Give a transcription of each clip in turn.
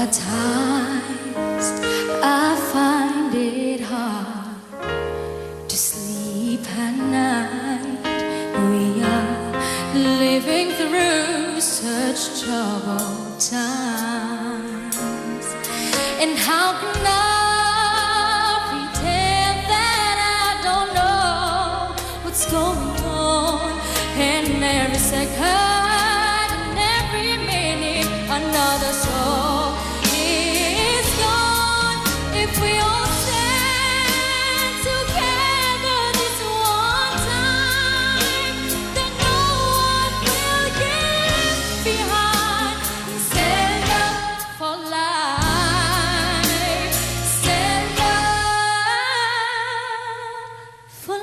are times I find it hard to sleep at night. We are living through such troubled times, and how can I pretend that I don't know what's going on? And every second, and every minute, another soul is gone. If we all stand together this one time, then no one will get behind. Stand up for life. Stand up for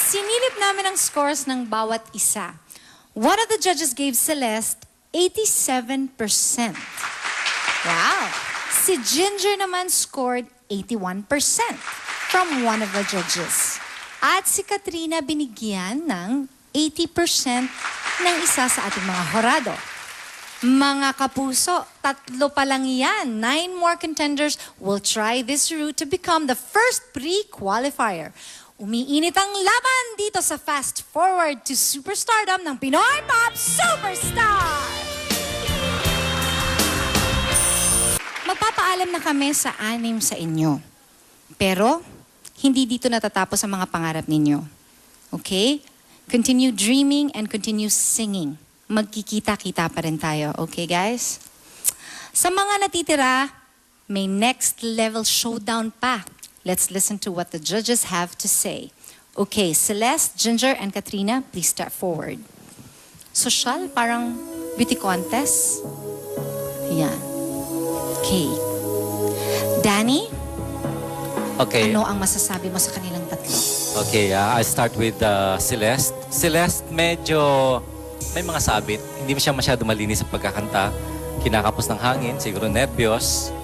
Sinilip namin ang scores ng bawat isa. One of the judges gave Celeste 87%. Wow! Si Ginger naman scored 81% from one of the judges. At si Katrina binigyan ng 80% ng isa sa ating mga horado. Mga kapuso, 3 pa lang yan. 9 more contenders will try this route to become the first pre-qualifier. Umiinit ang laban dito sa Fast Forward to Superstardom ng Pinoy Pop Superstar! Magpapaalam na kami sa 6 sa inyo. Pero, hindi dito natatapos ang mga pangarap ninyo. Okay? Continue dreaming and continue singing. Magkikita-kita pa rin tayo. Okay, guys? Sa mga natitira, may next level showdown pa. Let's listen to what the judges have to say. Okay, Celeste, Ginger, and Katrina, please step forward. Social, parang beauty contest. Yan. Okay. Danny? Okay. Ano ang masasabi mo sa kanilang tatlo? Okay, I start with Celeste. Celeste, medyo may mga sabit. Hindi mo siya masyado malinis sa pagkakanta. Kinakapos ng hangin, siguro nervyos.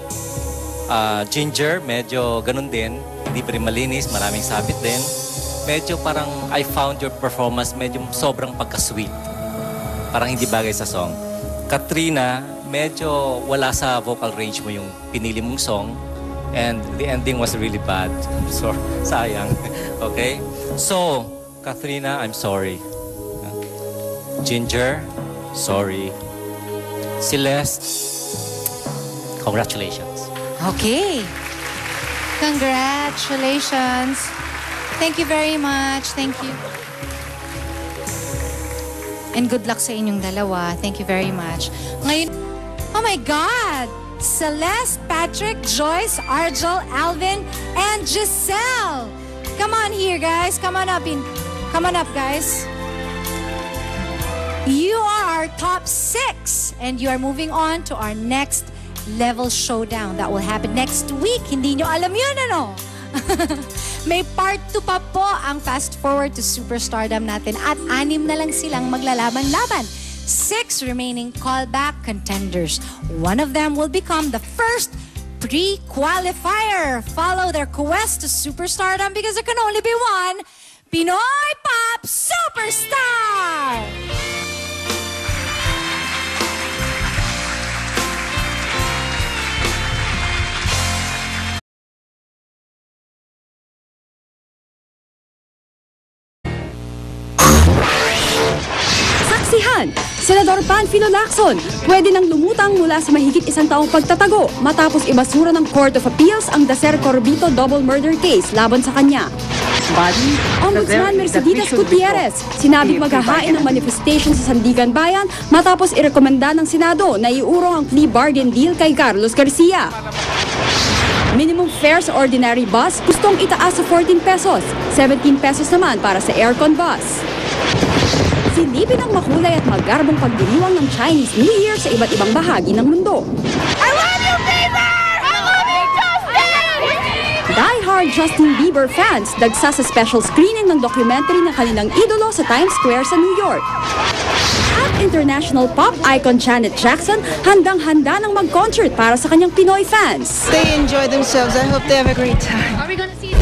Ginger, medyo ganun din. Hindi pa rin malinis, maraming sabit din. Medyo parang I found your performance medyo sobrang pagka-sweet. Parang hindi bagay sa song. Katrina, medyo wala sa vocal range mo yung pinili mong song. And the ending was really bad. So, sayang. Okay? So, Katrina, I'm sorry. Ginger, sorry. Celeste, congratulations. Okay. Congratulations. Thank you very much. Thank you. And good luck sa inyong dalawa. Thank you very much. Ngayon, oh my God! Celeste, Patrick, Joyce, Argel, Alvin, and Giselle. Come on here, guys. Come on up. Come on up, guys. You are our top 6, and you are moving on to our next level showdown that will happen next week. Hindi nyo alam yun, ano? May part 2 pa po ang Fast Forward to Superstardom natin at 6 na lang silang maglalaban-laban. 6 remaining callback contenders. One of them will become the first pre-qualifier. Follow their quest to Superstardom because there can only be one Pinoy Pop Superstar! Saksihan, Senador Panfilo Lacson, pwede nang lumutang mula sa mahigit 1 taong pagtatago matapos ibasura ng Court of Appeals ang Dacer Corbito double murder case laban sa kanya. Ombudsman Mercedes Gutierrez, sinabing maghahain ng manifestation sa Sandigan Bayan matapos irekomenda ng Senado na iurong ang plea bargain deal kay Carlos Garcia. Minimum fare sa ordinary bus gustong itaas sa 14 pesos, 17 pesos naman para sa aircon bus. Silipin ang makulay at magarbong pagdiriwang ng Chinese New Year sa iba't ibang bahagi ng mundo. I love you, Bieber! I love you, Justin! Die-hard Justin Bieber fans dagsa sa special screening ng documentary ng kanilang idolo sa Times Square sa New York. At international pop icon Janet Jackson handang-handa ng mag-concert para sa kanyang Pinoy fans. They enjoy themselves. I hope they have a great time. Are we gonna see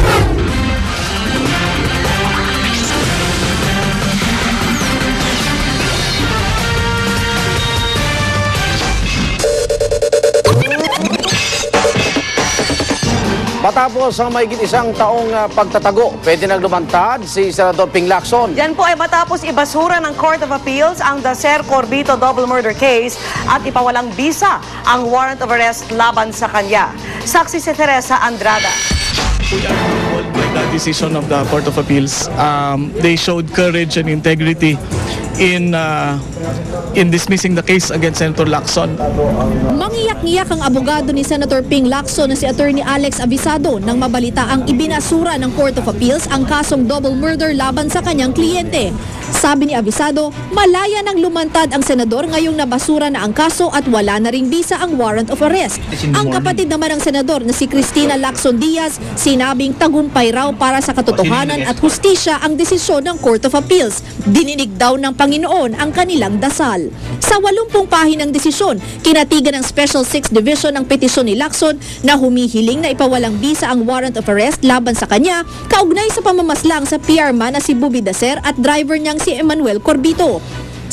Matapos ang mahigit isang taong pagtatago, pwede nang lumantad si Senador Ping Lacson. Yan po ay matapos ibasura ng Court of Appeals ang Dacer Corbito double murder case at ipawalang bisa ang warrant of arrest laban sa kanya. Saksi si Teresa Andrada. We are humbled by the decision of the Court of Appeals. They showed courage and integrity in dismissing the case against Senator Lacson. Mangiyak-ngiyak ang abogado ni Senator Ping Lacson na si Attorney Alex Avisado nang mabalita ang ibinasura ng Court of Appeals ang kasong double murder laban sa kanyang kliyente. Sabi ni Avisado, malaya nang lumantad ang senador ngayong nabasura na ang kaso at wala na ring bisa ang warrant of arrest. Ang kapatid naman ng senador na si Cristina Lacson Diaz, sinabing tagumpay raw para sa katotohanan at hustisya ang desisyon ng Court of Appeals. Dininig daw ng Panginoon ang kanilang dasal. Sa 80 pahinang desisyon, kinatigan ng Special 6 Division ang petisyon ni Lacson na humihiling na ipawalang bisa ang warrant of arrest laban sa kanya kaugnay sa pamamaslang sa PR man na si Bobby Dacer at driver niyang si Emmanuel Corbito.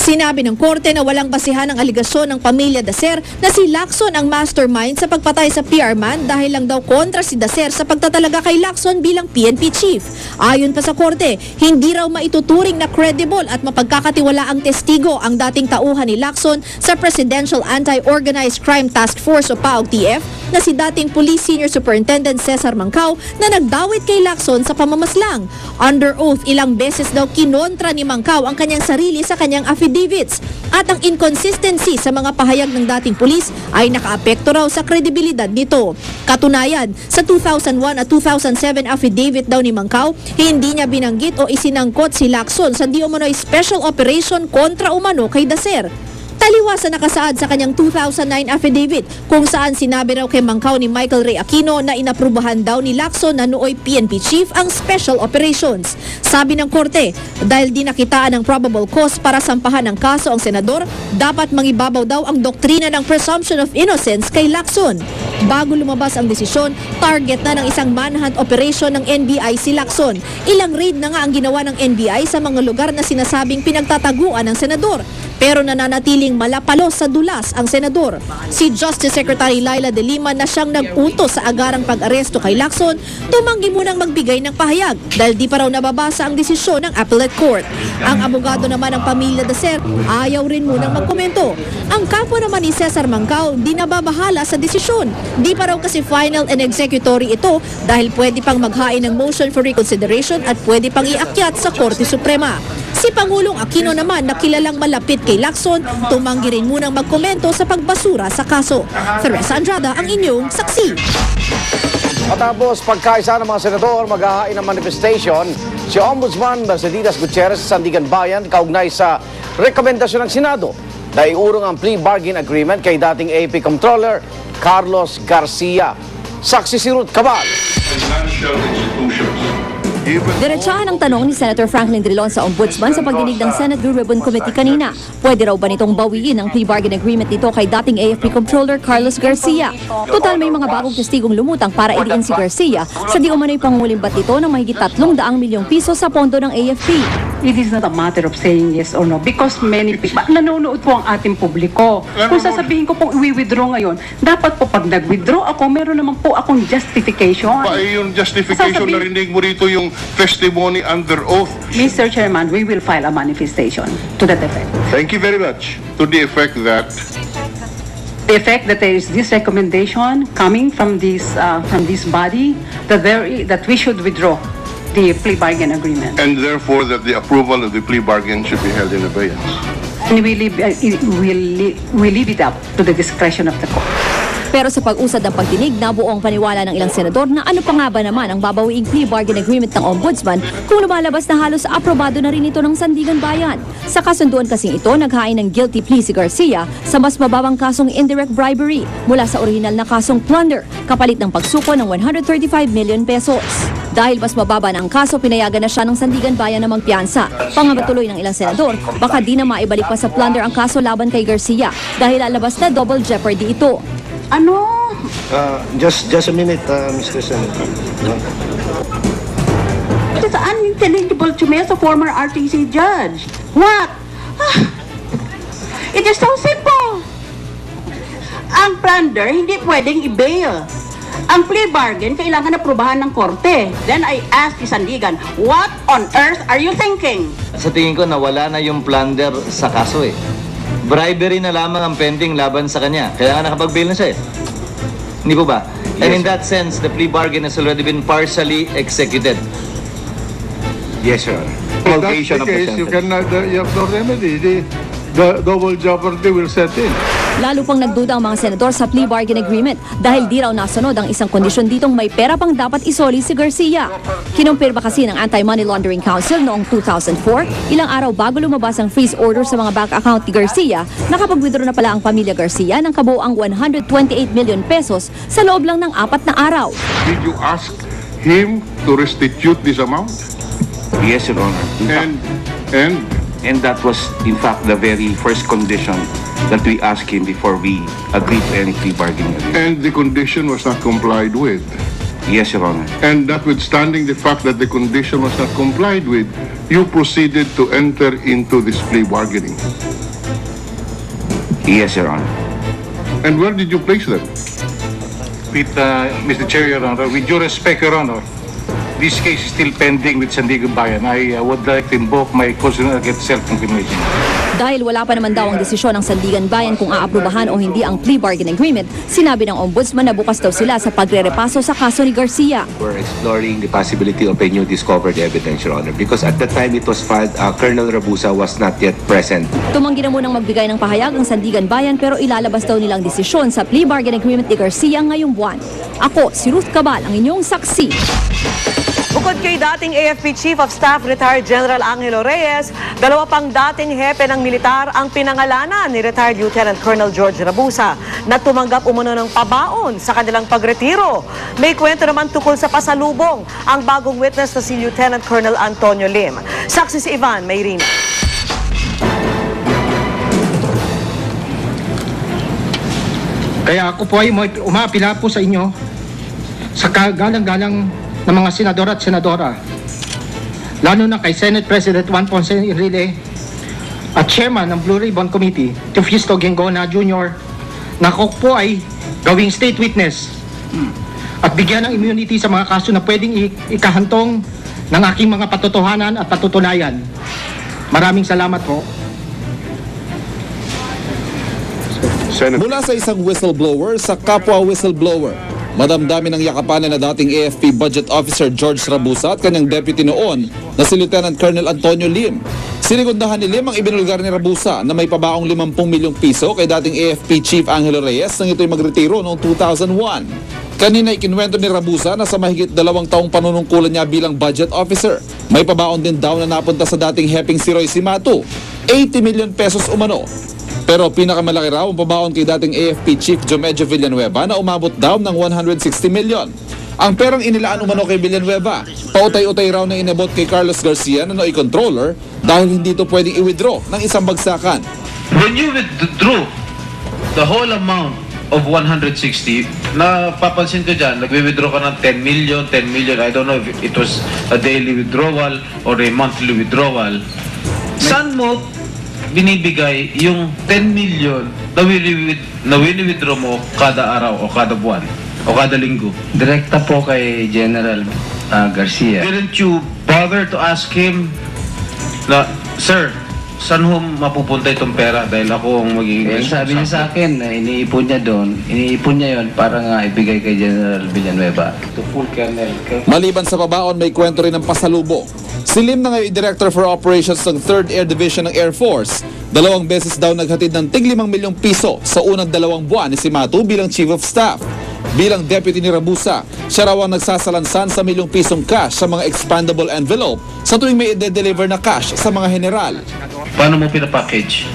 Sinabi ng korte na walang basihan ang aligasyon ng pamilya Dacer na si Lacson ang mastermind sa pagpatay sa PR man dahil lang daw kontra si Dacer sa pagtatalaga kay Lacson bilang PNP chief. Ayon pa sa korte, hindi raw maituturing na credible at mapagkakatiwala ang testigo ang dating tauhan ni Lacson sa Presidential Anti-Organized Crime Task Force o PAOK-TF na si dating Police Senior Superintendent Cesar Mancao na nagdawit kay Lacson sa pamamaslang. Under oath, ilang beses daw kinontra ni Mancao ang kanyang sarili sa kanyang affidavits at ang inconsistency sa mga pahayag ng dating pulis ay nakaapekto raw sa kredibilidad nito. Katunayan, sa 2001 at 2007 affidavit daw ni Mancao, hindi niya binanggit o isinangkot si Lacson sa di umano'y special operation kontra umano kay Dacer. Taliwas na nakasaad sa kanyang 2009 affidavit kung saan sinabi raw kay Mancao ni Michael Ray Aquino na inaprubahan daw ni Lacson na nooy PNP chief ang special operations. Sabi ng korte, dahil di nakitaan ng probable cause para sampahan ng kaso ang senador, dapat mangibabaw daw ang doktrina ng presumption of innocence kay Lacson. Bago lumabas ang desisyon, target na ng isang manhunt operation ng NBI si Lacson. Ilang raid na nga ang ginawa ng NBI sa mga lugar na sinasabing pinagtataguan ng senador. Pero nananatiling malapalos sa dulas ang senador. Si Justice Secretary Laila De Lima na siyang nag-utos sa agarang pag-aresto kay Lacson, tumanggi munang magbigay ng pahayag dahil di pa raw nababasa ang desisyon ng Appellate Court. Ang abogado naman ng pamilya Dacer ayaw rin munang magkomento. Ang kapwa naman ni Cesar Mancao di nababahala sa desisyon. Di pa raw kasi final and executory ito dahil pwede pang maghain ng motion for reconsideration at pwede pang iakyat sa Korte Suprema. Si Pangulong Aquino naman na kilalang malapit kay Lacson, tumanggi rin munang magkomento sa pagbasura sa kaso. Teresa Andrada ang inyong saksi. Matapos pagkaisa ng mga senador, maghahain ng manifestation si Ombudsman Mercedes Gutierrez sa Sandigan Bayan kaugnay sa rekomendasyon ng Senado na iurong ang plea bargain agreement kay dating AP Comptroller Carlos Garcia. Saksi si Ruth Cabal. Diretsahan ang tanong ni Senator Franklin Drilon sa Ombudsman sa pagdinig ng Senate Blue Ribbon Committee kanina. Pwede raw ba nitong bawiin ang plea bargain agreement nito kay dating AFP Comptroller Carlos Garcia? Total may mga bagong testigong lumutang para iliin si Garcia sa di umano'y pangulimbat nito ng mahigit 300 milyong piso sa pondo ng AFP. It is not a matter of saying yes or no because many people, nanonood po ang ating publiko. Kung sasabihin ko pong i-withdraw ngayon, dapat po pag nag-withdraw ako, meron naman po akong justification. Yung justification narinig mo rito yung testimony under oath. Mr. Chairman, we will file a manifestation to that effect. Thank you very much. To the effect that there is this recommendation coming from this body that we should withdraw the plea bargain agreement. and therefore that the approval of the plea bargain should be held in abeyance. And we leave it up to the discretion of the court. Pero sa pag-usad ng pagdinig, nabuo ang paniwala ng ilang senador na ano pa nga ba naman ang babawiing plea bargain agreement ng Ombudsman kung lumalabas na halos aprobado na rin ito ng Sandigan Bayan. Sa kasunduan kasing ito, naghain ng guilty plea si Garcia sa mas mababang kasong indirect bribery mula sa orihinal na kasong plunder, kapalit ng pagsuko ng 135 million pesos. Dahil mas mababa na ang kaso, pinayagan na siya ng Sandigan Bayan na magpiyansa. Pangabatuloy ng ilang senador, baka di na maibalik pa sa plunder ang kaso laban kay Garcia dahil lalabas na double jeopardy ito. Ano? Just a minute, Mr. Senator. It is unintelligible to me as a former RTC judge. What? It is so simple. Ang plunder hindi pwedeng i-bail. Ang plea bargain, kailangan aprubahan ng korte. Then I asked Sandigan, what on earth are you thinking? Sa tingin ko, nawala na yung plunder sa kaso eh. Bribery na lamang ang pending laban sa kanya. Kaya nga nakapag-bail na siya eh. Hindi po ba? And in that sense, the plea bargain has already been partially executed. Yes, sir. If that's the case, you have no remedy. The double jeopardy will set in. Lalo pang nagduda ang mga senador sa plea bargain agreement dahil di raw nasunod ang isang kondisyon ditong may pera pang dapat isoli si Garcia. Kinumpirma kasi ng Anti-Money Laundering Council noong 2004, ilang araw bago lumabas ang freeze order sa mga bank account ni Garcia, nakapag-withdraw na pala ang pamilya Garcia ng kabuoang 128 million pesos sa loob lang ng 4 na araw. Did you ask him to restitute this amount? Yes, Your Honor. And that was, in fact, the very first condition that we asked him before we agreed to any plea bargaining agreement. And the condition was not complied with. Yes, Your Honor. And notwithstanding the fact that the condition was not complied with, you proceeded to enter into this plea bargaining. Yes, Your Honor. And where did you place them? With Mr. Chair, Your Honor, with due respect, Your Honor, this case is still pending with Sandigan Bayan. I would like to invoke my constitutional against self-incrimination. Dahil wala pa naman daw ang desisyon ng Sandigan Bayan kung aaprubahan o hindi ang plea bargain agreement, sinabi ng Ombudsman na bukas daw sila sa pagre-repaso sa kaso ni Garcia. We're exploring the possibility of a new discovered evidence, Your Honor, because at the time it was filed, Colonel Rabusa was not yet present. Tumanggi na munang magbigay ng pahayag ang Sandigan Bayan pero ilalabas daw nilang desisyon sa plea bargain agreement ni Garcia ngayong buwan. Ako, si Ruth Cabal, ang inyong saksi. Bukod kay dating AFP Chief of Staff Retired General Angelo Reyes, dalawa pang dating hepe ng militar ang pinangalanan ni Retired Lieutenant Colonel George Rabusa na tumanggap umano ng pabaon sa kanilang pagretiro. May kwento naman tungkol sa pasalubong ang bagong witness na si Lieutenant Colonel Antonio Lim. Saksi si Ivan Mayrina. Kaya ako po ay umapila po sa inyo sa kagalang-galang ng mga senador at senadora, lalo na kay Senate President Juan Ponce Enrile at Chairman ng Blue Ribbon Committee, Teofisto Gengona Jr., na ako po ay gawing state witness at bigyan ng immunity sa mga kaso na pwedeng ikahantong ng aking mga patotohanan at patutunayan. Maraming salamat po. Mula sa isang whistleblower sa kapwa whistleblower, madamdami ng yakapan na dating AFP Budget Officer George Rabusa at kanyang deputy noon na si Lieutenant Colonel Antonio Lim. Sinigundahan ni Lim ang ibinulgar ni Rabusa na may pabaong 50 milyong piso kay dating AFP Chief Angelo Reyes nang ito'y magretiro noong 2001. Kanina ikinwento ni Rabusa na sa mahigit 2 taong panunungkulan niya bilang budget officer, may pabaon din daw na napunta sa dating heping si Roy Cimatu, 80 million pesos umano. Pero pinakamalaki raw ang pabaon kay dating AFP Chief Jomedjo Villanueva na umabot daw ng 160 million. Ang perang inilaan umano kay Villanueva, pautay-utay raw na inabot kay Carlos Garcia na noy controller dahil hindi ito pwedeng i-withdraw ng isang bagsakan. When you withdrew the whole amount of 160, napapansin ko dyan, nagwi-withdraw ka ng 10 million, I don't know if it was a daily withdrawal or a monthly withdrawal. Saan mo binibigay yung 10 million na wini-withdraw mo kada araw o kada buwan o kada linggo? Direkta po kay General Garcia. Didn't you bother to ask him na, Sir, saan ho mapupunta itong pera dahil ako ang magiging sabi niya sa akin na iniipon niya yon para nga ibigay kay General Villanueva. To full Colonel. Maliban sa pabaon, may kwento rin ng pasalubong. Si Lim na ngayon Director for Operations ng 3rd Air Division ng Air Force. 2 beses daw naghatid ng tig 5 milyong piso sa unang 2 buwan ni Cimatu bilang Chief of Staff. Bilang deputy ni Rabusa, siya raw ang nagsasalansan sa milyong pisong cash sa mga expandable envelope sa tuwing may i-deliver na cash sa mga general. Paano mo pinapackage?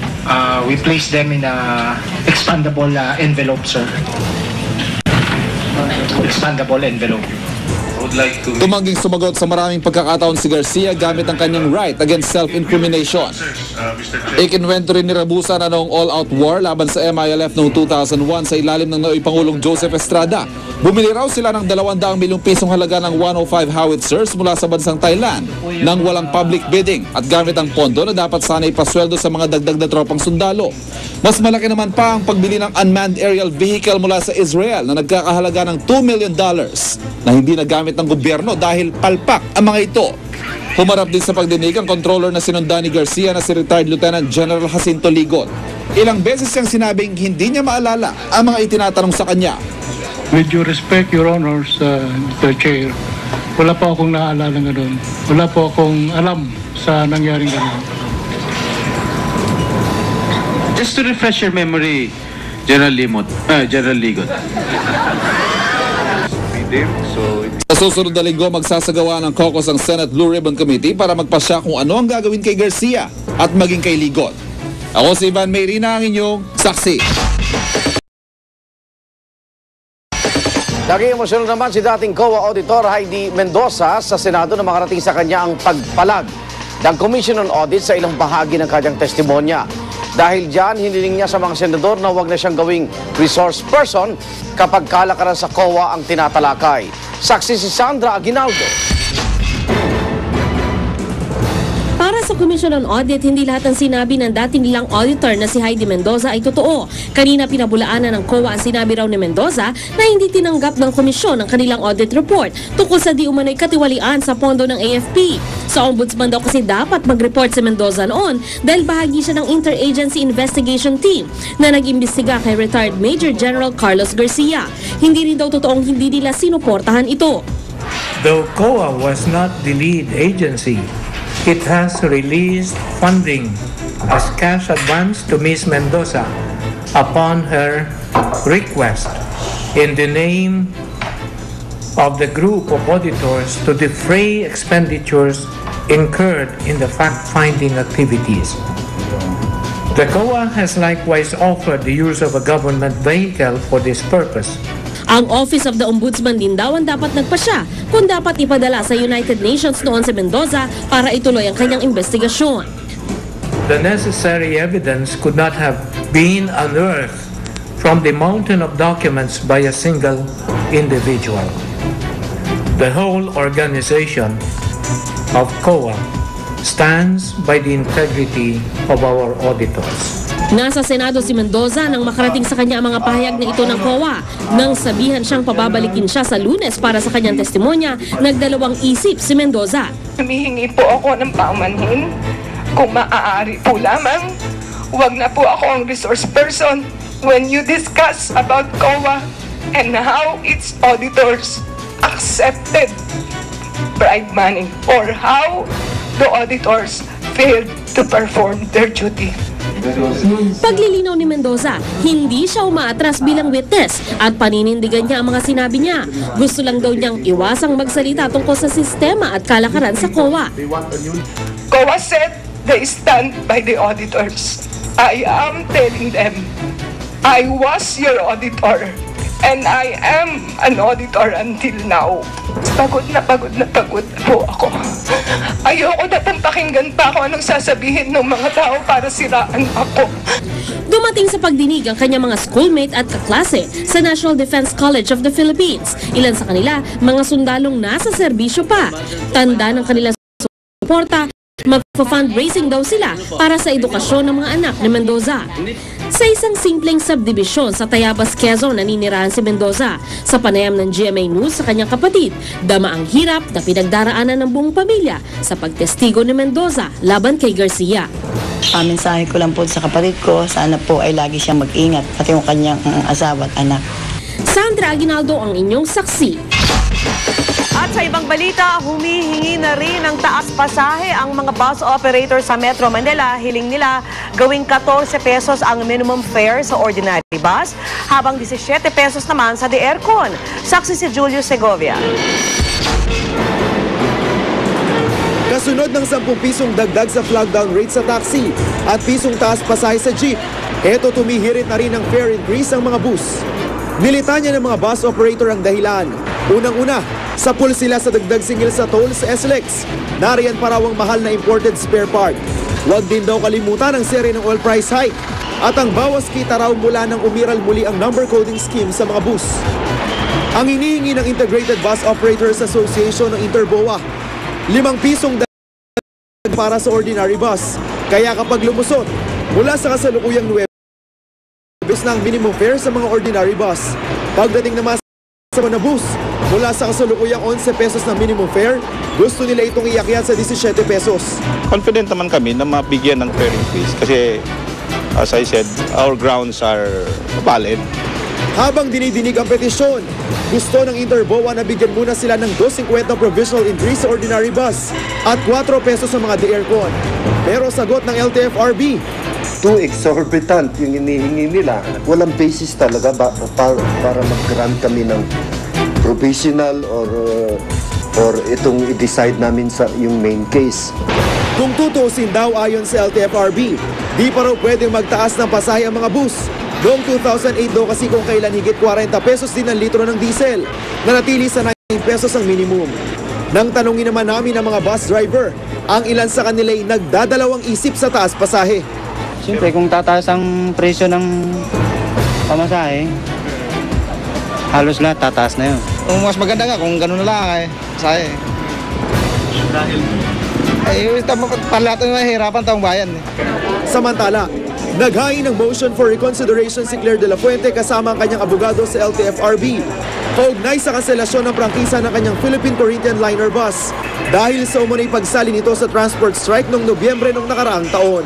We place them in a expandable envelope, sir. Expandable envelope. would like to... Tumangging sumagot sa maraming pagkakataon si Garcia gamit ang kanyang right against self-incrimination. Ikinwento rin ni Rabusa na noong all-out war laban sa MILF noong 2001 sa ilalim ng noong Pangulong Joseph Estrada. Bumili raw sila ng 200 milyong pisong halaga ng 105 howitzers mula sa bansang Thailand nang walang public bidding at gamit ang pondo na dapat sana ipasweldo sa mga dagdag na tropang sundalo. Mas malaki naman pa ang pagbili ng unmanned aerial vehicle mula sa Israel na nagkakahalaga ng $2 million na hindi nagamit ng gobyerno dahil palpak ang mga ito. Humarap din sa pagdinig ang controller na sinundan ni Garcia na si retired Lieutenant General Jacinto Ligon. Ilang beses siyang sinabing hindi niya maalala ang mga itinatanong sa kanya. With due respect, Your Honors, Mr. Chair, wala po akong naaalala nga doon. Wala po akong alam sa nangyaring gano'n. Just to refresh your memory, General Ligon. Sa susunod na linggo, magsasagawa ng caucus ang Senate Blue Ribbon Committee para magpasya kung ano ang gagawin kay Garcia at maging kay Ligon. Ako si Ivan Mayrina, ang inyong saksi. Naging emosyonal naman si dating COA Auditor Heidi Mendoza sa Senado na makarating sa kanya ang pagpalag ng Commission on Audit sa ilang bahagi ng kanyang testimonya. Dahil dyan, hiniling niya sa mga senador na huwag na siyang gawing resource person kapag kalakaran sa COA ang tinatalakay. Saksi si Sandra Aguinaldo. Para sa Commission on Audit, hindi lahat ng sinabi ng dating nilang auditor na si Heidi Mendoza ay totoo. Kanina pinabulaanan ng COA ang sinabi raw ni Mendoza na hindi tinanggap ng komisyon ang kanilang audit report tungkol sa di umano'y katiwalian sa pondo ng AFP. Sa ombudsman daw kasi dapat mag-report si Mendoza noon dahil bahagi siya ng Interagency Investigation Team na nag-imbestiga kay retired Major General Carlos Garcia. Hindi rin daw totoong hindi nila sinuportahan ito. Though COA was not the lead agency, it has released funding as cash advance to Ms. Mendoza upon her request in the name of the group of auditors to defray expenditures incurred in the fact-finding activities. The COA has likewise offered the use of a government vehicle for this purpose. Ang Office of the Ombudsman din daw ang dapat nagpasya kung dapat ipadala sa United Nations noon si Mendoza para ituloy ang kanyang investigasyon. The necessary evidence could not have been unearthed from the mountain of documents by a single individual. The whole organization of COA stands by the integrity of our auditors. Nasa Senado si Mendoza nang makarating sa kanya ang mga pahayag na ito ng COA. Nang sabihan siyang pababalikin siya sa Lunes para sa kanyang testimonya, nagdalawang isip si Mendoza. Humihingi po ako ng paumanhin. Kung maaari po lamang, huwag na po ako ang resource person when you discuss about COA and how its auditors accepted bribe money or how the auditors failed to perform their duty. Paglilinaw ni Mendoza, hindi siya umaatras bilang witness at paninindigan niya ang mga sinabi niya. Gusto lang daw niyang iwasang magsalita tungkol sa sistema at kalakaran sa COA. COA said they stand by the auditors. I am telling them, I was your auditor and I am an auditor until now. Pagod na po ako. Ayoko na pong pakinggan pa ako anong sasabihin ng mga tao para siraan ako. Dumating sa pagdinig ang kanyang mga schoolmate at kaklase sa National Defense College of the Philippines. Ilan sa kanila, mga sundalong nasa serbisyo pa. Tanda ng kanilang suporta, magpa-fundraising daw sila para sa edukasyon ng mga anak ni Mendoza. Sa isang simpleng subdivision sa Tayabas, Quezon, naninirahan si Mendoza. Sa panayam ng GMA News sa kanyang kapatid, dama ang hirap na pinagdaraanan ng buong pamilya sa pagtestigo ni Mendoza laban kay Garcia. Pamensahe ko lang po sa kapatid ko, sana po ay lagi siyang mag-ingat, pati yung kanyang asawa at anak. Sandra Aguinaldo ang inyong saksi. At sa ibang balita, humihingi na rin ng taas pasahe ang mga bus operator sa Metro Manila. Hiling nila gawing 14 pesos ang minimum fare sa ordinary bus, habang 17 pesos naman sa de-aircon. Saksi si Julio Segovia. Kasunod ng 10 pisong dagdag sa flag down rate sa taxi at pisong taas pasahe sa jeep, eto tumihirit na rin ng fare increase ang mga bus. Militanya ng mga bus operator ang dahilan. Unang-una, sa pool sila sa dagdag singil sa toll sa SLEX. Nariyan pa raw ang mahal na imported spare part. Huwag din daw kalimutan ang seri ng oil price hike. At ang bawas kita raw mula nang umiral muli ang number coding scheme sa mga bus. Ang hinihingi ng Integrated Bus Operators Association ng Interboa, 5 pisong para sa ordinary bus. Kaya kapag lumusot, mula sa kasalukuyang 9 na ang minimum fare sa mga ordinary bus. Pagdating naman sa mga bus, mula sa kasalukuyang 11 pesos na minimum fare, gusto nila itong iakyat sa 17 pesos. Confident naman kami na mabigyan ng fare increase kasi as I said, our grounds are valid. Habang dinidinig ang petisyon, gusto ng Interboa na bigyan muna sila ng 2.50 provisional increase sa ordinary bus at 4 pesos sa mga de-aircon. Pero sagot ng LTFRB, too exorbitant yung inihingi nila. Walang basis talaga para mag-grant kami ng provisional or itong i-decide namin sa yung main case. Kung tutusin daw ayon sa LTFRB, di pa raw pwedeng magtaas ng pasahe ang mga bus. Noong 2008 daw kasi kung kailan higit 40 pesos din ang litro ng diesel, na natili sa 9 pesos ang minimum. Nang tanungin naman namin ang mga bus driver, ang ilan sa kanila ay nagdadalawang isip sa taas pasahe. Siyempre kung tataas ang presyo ng pamasahe, halos lahat tataas na yun. Kung mas maganda nga kung gano'n na lang pasahe. Dahil? Lahat ng mahirapan taong bayan. Samantala, naghain ng motion for reconsideration si Claire de la Fuente kasama ang kanyang abogado sa LTFRB kaugnay sa kanselasyon ng prangkisa ng kanyang Philippine Corinthian Liner Bus dahil sa umunay pagsali nito sa transport strike noong Nobyembre noong nakaraang taon.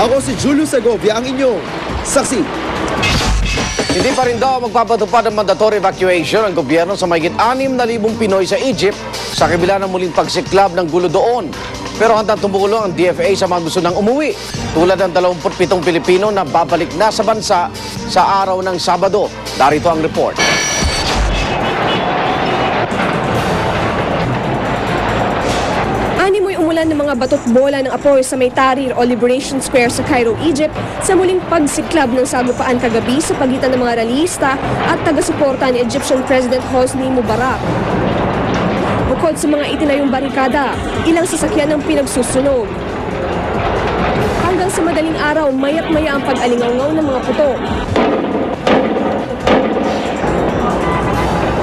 Ako si Julio Segovia, ang inyong saksi. Hindi pa rin daw magpapatupad ng mandatory evacuation ang gobyerno sa mahigit 6,000 Pinoy sa Egypt sa kabila ng muling pagsiklab ng gulo doon. Pero handang tumulong ang DFA sa mga gusto nang umuwi, tulad ng 27 Pilipino na babalik na sa bansa sa araw ng Sabado. Narito ang report. Animoy umulan ng mga bato't bola ng apoy sa may Tahrir o Liberation Square sa Cairo, Egypt sa muling pagsiklab ng sagupaan kagabi sa pagitan ng mga rallyista at taga-suporta ni Egyptian President Hosni Mubarak. Bukod sa mga itinayong barikada, ilang sasakyan ang pinagsusunog. Hanggang sa madaling araw, maya't-maya ang pag-alingaw ng mga puto.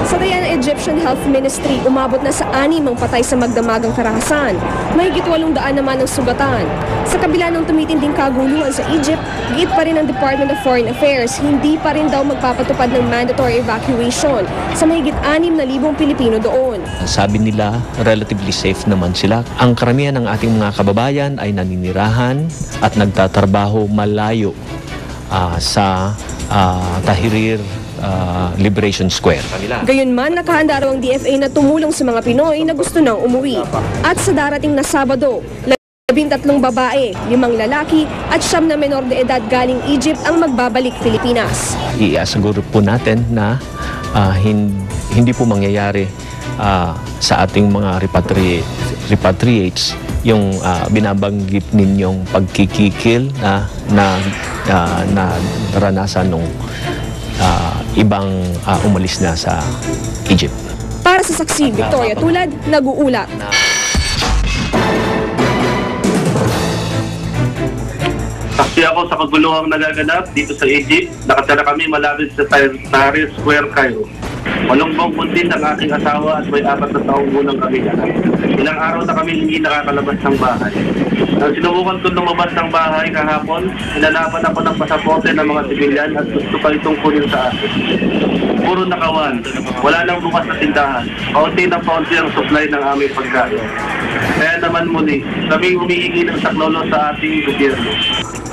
Sa taya ng Egyptian Health Ministry, umabot na sa 6 ang patay sa magdamagang karahasan. Mahigit 800 naman ang sugatan. Sa kabila ng tumitinding kaguluhan sa Egypt, giit pa rin ang Department of Foreign Affairs, hindi pa rin daw magpapatupad ng mandatory evacuation sa mahigit 6,000 Pilipino doon. Sabi nila, relatively safe naman sila. Ang karamihan ng ating mga kababayan ay naninirahan at nagtatrabaho malayo sa Tahrir Liberation Square. Gayunman, nakahanda raw ang DFA na tumulong sa mga Pinoy na gusto nang umuwi. At sa darating na Sabado, 13 babae, 5 lalaki at 9 na menor de edad galing Egypt ang magbabalik Pilipinas. Iasaguro po natin na hindi po mangyayari sa ating mga repatriates yung binabanggit ninyong pagkikikil na naranasan nung ibang umalis na sa Egypt. Para sa saksi, Victoria Tulad, nag-uulat. Saksi ako sa kaguluhang nagaganap dito sa Egypt. Nakatira kami malapit sa Tahrir Square, Cairo. Malungbong buntis ang aking asawa at may 4 na taong gulang kami lahat. Ilang araw na kami hindi nakakalabas ng bahay. Nang sinubukan ko lumabas ng bahay kahapon, hinanapan ako ng pasaporte ng mga sibilyan at gusto pa itong kunin sa akin. Puro nakawan, wala nang bukas na tindahan. Paunti ang supply ng aming pagkain. Kaya naman muli, kami humihingi ng saklolo sa ating gobyerno.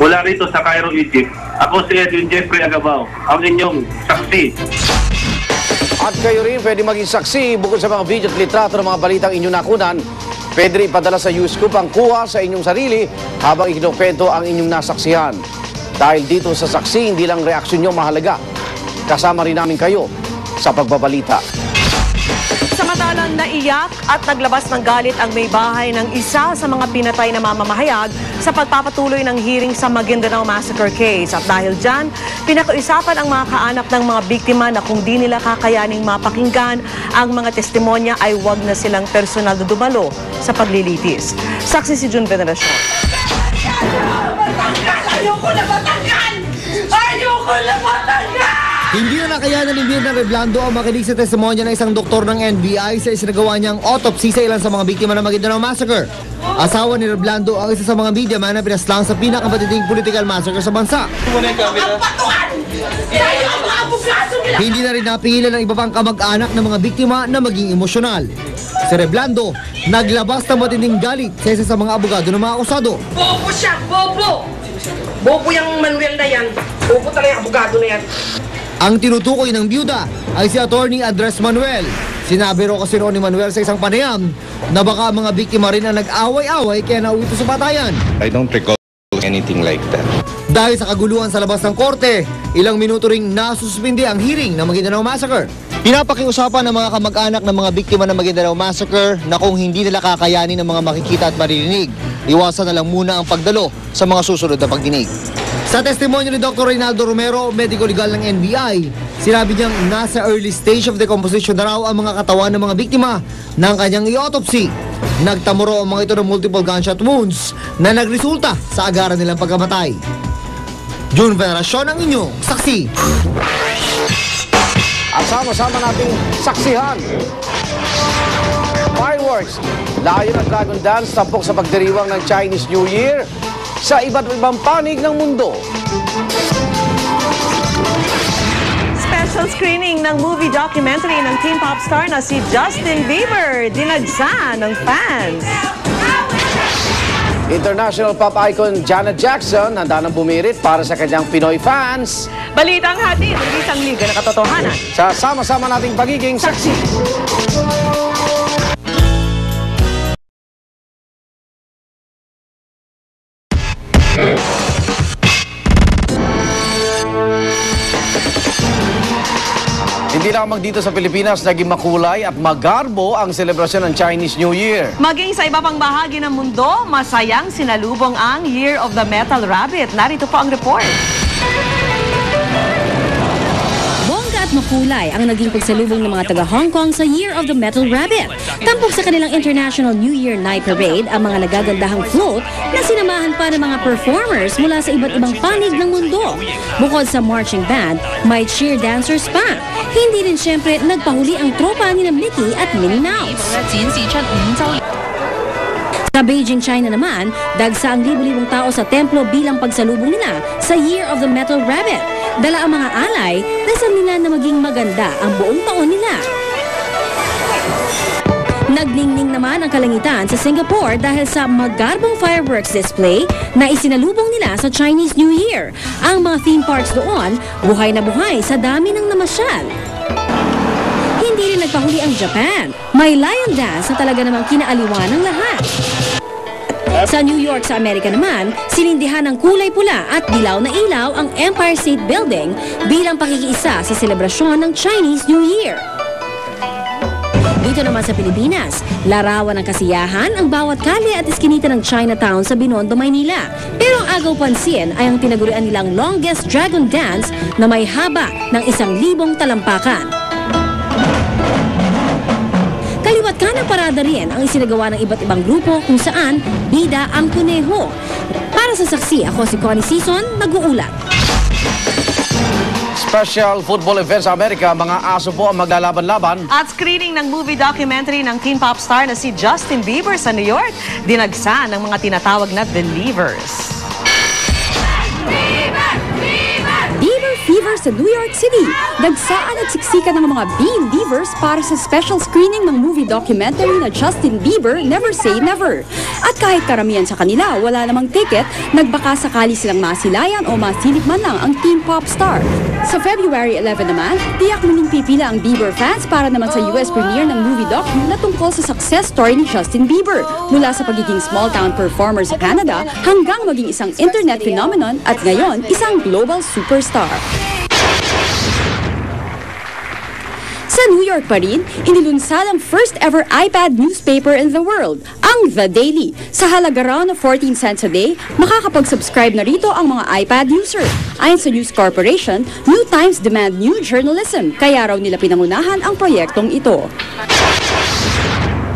Mula rito sa Cairo, Egypt, ako si Edwin Jeffrey Agabao, ang inyong saksi. At kayo rin pwede maging saksi bukod sa mga video at litrato ng mga balitang inyong nakunan. Pwede rin ipadala sa Uscoop ang kuha sa inyong sarili habang ikinukwento ang inyong nasaksihan. Dahil dito sa saksi, hindi lang reaksyon nyo mahalaga. Kasama rin namin kayo sa pagbabalita. Samantalang naiyak at naglabas ng galit ang may bahay ng isa sa mga pinatay na mamamahayag sa pagpapatuloy ng hearing sa Maguindanao Massacre case. At dahil dyan, pinag-usapan ang mga kaanak ng mga biktima na kung di nila kakayaning mapakinggan ang mga testimonya ay wag na silang personal na dumalo sa paglilitis. Saksi si June Veneracion. Ayoko na matanggal! Ayoko na matanggal! Hindi na nakayanan ni Mirna Reblando ang makinig sa testimonya ng isang doktor ng NBI sa isinagawa niyang autopsy sa ilan sa mga biktima ng Maguindanao Massacre. Asawa ni Reblando ang isa sa mga media man na pinaslang sa pinakamatinding political massacre sa bansa. Hindi na rin napigilan ng iba pang kamag-anak ng mga biktima na maging emosyonal. Si Reblando, naglabas ng matinding galit sa isa sa mga abogado ng mga akusado. Bobo siya! Bobo! Bobo yung Manuel na yan. Bobo talaga yung abogado na yan. Ang tinutukoy ng byuda ay si Attorney Andres Manuel. Sinabi ro kasi noon ni Manuel sa isang panayam na baka mga biktima rin ang nag-away-away kaya nauwi ito sa patayan. I don't recall anything like that. Dahil sa kaguluhan sa labas ng korte, ilang minuto ring nasuspindi ang hearing ng Maguindanao Massacre. Pinapakiusapan ng mga kamag-anak ng mga biktima ng Maguindanao Massacre na kung hindi nila kakayanin ng mga makikita at maririnig, iwasan na lang muna ang pagdalo sa mga susunod na pagdinig. Sa testimonyo ni Dr. Reynaldo Romero, medico legal ng NBI, sinabi niyang nasa early stage of decomposition na raw ang mga katawan ng mga biktima ng kanyang i-autopsy. Nagtamo raw ang mga ito ng multiple gunshot wounds na nagresulta sa agaran nilang pagkamatay. June Veneracion ang inyong saksi. At sama-sama nating saksihan. Fireworks, layo ng Dragon Dance, tampok sa pagdiriwang ng Chinese New Year sa iba't ibang panig ng mundo. Special screening ng movie documentary ng teen pop star na si Justin Bieber, dinagsa ng fans. International pop icon Janet Jackson handa nang bumirit para sa kanyang Pinoy fans. Balitang hatid ng isang liga na katotohanan. Sa sama-sama nating pagiging saksi. Hindi lamang dito sa Pilipinas naging makulay at magarbo ang selebrasyon ng Chinese New Year. Maging sa iba pang bahagi ng mundo, masayang sinalubong ang Year of the Metal Rabbit. Narito po ang report. Bongga at makulay ang naging pagsalubong ng mga taga Hong Kong sa Year of the Metal Rabbit. Tampok sa kanilang International New Year Night Parade ang mga nagagandahang float na sinamahan pa ng mga performers mula sa iba't ibang panig ng mundo. Bukod sa marching band, may cheer dancers pa. Hindi rin siyempre nagpahuli ang tropa ni Mickey at Minnie Mouse. Sa Beijing, China naman, dagsa ang libu-libong tao sa templo bilang pagsalubong nila sa Year of the Metal Rabbit. Dala ang mga alay, dasal nila na maging maganda ang buong taon nila. Nagningning naman ang kalangitan sa Singapore dahil sa magarbong fireworks display na isinalubong nila sa Chinese New Year. Ang mga theme parks doon, buhay na buhay sa dami ng namasyal. Hindi rin nagpahuli ang Japan. May lion dance na talaga namang kinaaliwan ng lahat. Sa New York sa Amerika naman, sinindihan ng kulay pula at dilaw na ilaw ang Empire State Building bilang pakikiisa sa selebrasyon ng Chinese New Year. Dito naman sa Pilipinas, larawan ng kasiyahan ang bawat kalye at iskinita ng Chinatown sa Binondo, Maynila. Pero ang agaw pansin ay ang tinagurian nilang longest dragon dance na may haba ng 1,000 talampakan. Kaliwat kanang parada rin ang isinagawa ng iba't ibang grupo kung saan bida ang kuneho. Para sa saksi, ako si Connie Sison, nag-uulat. Special football event sa Amerika, mga aso po ang maglalaban-laban. At screening ng movie documentary ng teen pop star na si Justin Bieber sa New York, dinagsa ng mga tinatawag na believers. Bieber Fever sa New York City. Dagsaan at siksikan ng mga believers para sa special screening ng movie documentary na Justin Bieber, Never Say Never. At kahit karamihan sa kanila wala namang ticket, nagbaka sakali silang masilayan o masilip man lang ang teen pop star. Sa February 11 naman, tiyak muling pipila ang Bieber fans para naman sa US premiere ng movie doc na tungkol sa success story ni Justin Bieber. Mula sa pagiging small-town performer sa Canada hanggang maging isang internet phenomenon at ngayon isang global superstar. Sa Sa New York pa rin, inilunsad ang first ever iPad newspaper in the world, ang The Daily. Sa halaga raw na 14 cents a day, makakapag-subscribe na rito ang mga iPad user. Ayon sa News Corporation, New Times demand new journalism, kaya raw nila pinangunahan ang proyektong ito.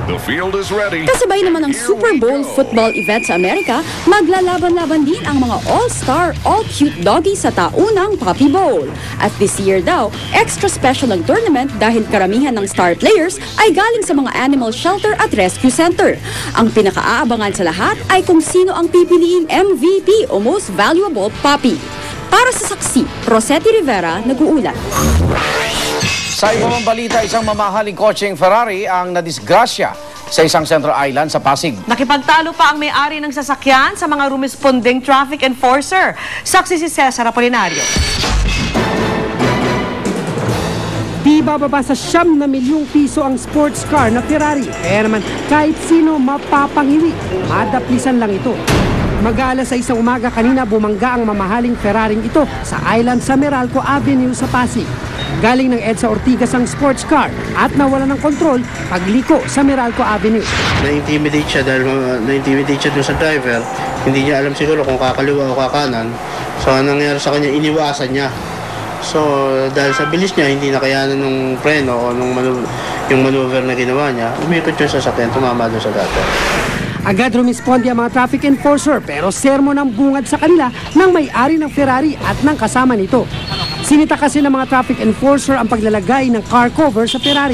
The field is ready. Kasabay naman ng Super Bowl football event sa Amerika, maglalaban-laban din ang mga all-star, all-cute doggies sa taunang Puppy Bowl. At this year daw, extra special ang tournament dahil karamihan ng star players ay galing sa mga animal shelter at rescue center. Ang pinakaaabangan sa lahat ay kung sino ang pipiliing MVP o Most Valuable Puppy. Para sa Saksi, Rosetti Rivera, nag-uulat. Sa ibang balita, isang mamahaling kotseng Ferrari ang nadisgrasya sa isang Central Island sa Pasig. Nakipagtalo pa ang may-ari ng sasakyan sa mga rumesponding traffic enforcer. Saksi si Cesar Apolinario. Di bababa sa 9 na milyong piso ang sports car na Ferrari. Kaya naman kahit sino mapapangiwi, madaplisan lang ito. Mag-aalas sa isang umaga kanina bumangga ang mamahaling Ferrari ito sa island sa Meralco Avenue sa Pasig. Galing ng EDSA Ortigas ang sports car at nawala ng kontrol pagliko sa Meralco Avenue. Na-intimidate siya dahil na-intimidate siya dun sa driver. Hindi niya alam siguro kung kakaliwa o kakanan. So anong nangyari sa kanya, iniwasan niya. So dahil sa bilis niya, hindi nakayanan ng preno o yung maneuver na ginawa niya, umikot yung sasakyan, tumama doon sa gutter. Agad rumisponde ang mga traffic enforcer pero sermon ang bungad sa kanila ng may-ari ng Ferrari at ng kasama nito. Sinita kasi ng mga traffic enforcer ang paglalagay ng car cover sa Ferrari.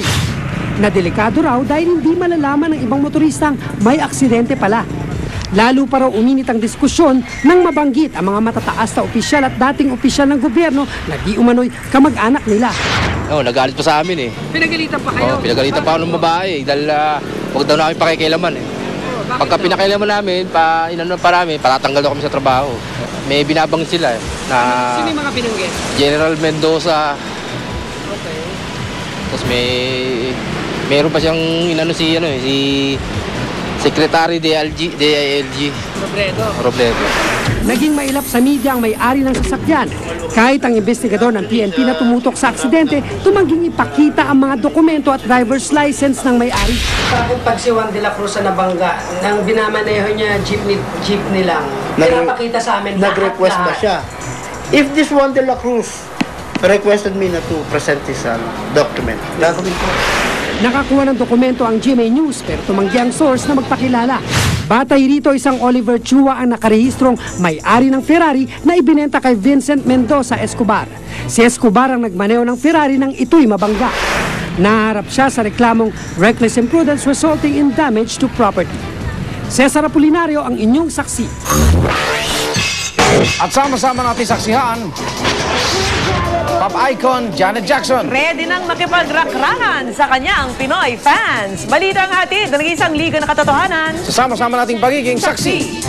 Nadelikado raw dahil hindi malalaman ng ibang motoristang may aksidente pala. Lalo pa raw uminit ang diskusyon nang mabanggit ang mga matataas na opisyal at dating opisyal ng gobyerno na di umano'y kamag-anak nila. Nagalit pa sa amin eh. Pinagalitan pa kayo? Pinagalitan pa ako ng babae dahil huwag daw namin pakikialaman eh. Pagka pinakailaman namin, patatanggal daw kami sa trabaho. May binabang sila na... Sino yung mga binanggit? General Mendoza. Okay. Tapos meron pa siyang si Secretary DILG. Robredo. Naging mailap sa media ang may-ari ng sasakyan. Kahit ang investigador ng PNP na tumutok sa aksidente, tumangging ipakita ang mga dokumento at driver's license ng may-ari. Bakit pag si Juan de la Cruz na nabangga, nang binamaneho niya jeepney lang, pinapakita sa amin nag-request ba siya? If this Juan de la Cruz requested me na to present his document, gagawin ko. Nakakuha ng dokumento ang GMA News pero tumanggi ang source na magpakilala. Batay rito isang Oliver Chua ang nakarehistrong may-ari ng Ferrari na ibinenta kay Vincent Mendoza Escobar. Si Escobar ang nagmaneho ng Ferrari nang ito'y mabangga. Naharap siya sa reklamong reckless imprudence resulting in damage to property. Cesar Apolinario ang inyong saksi. At sama-sama natin saksihan, pop icon Janet Jackson. Ready nang makipagrakrangan sa kanyang Pinoy fans. Balita ang hatid ng isang liga na katotohanan. Sama-sama nating pagiging saksi.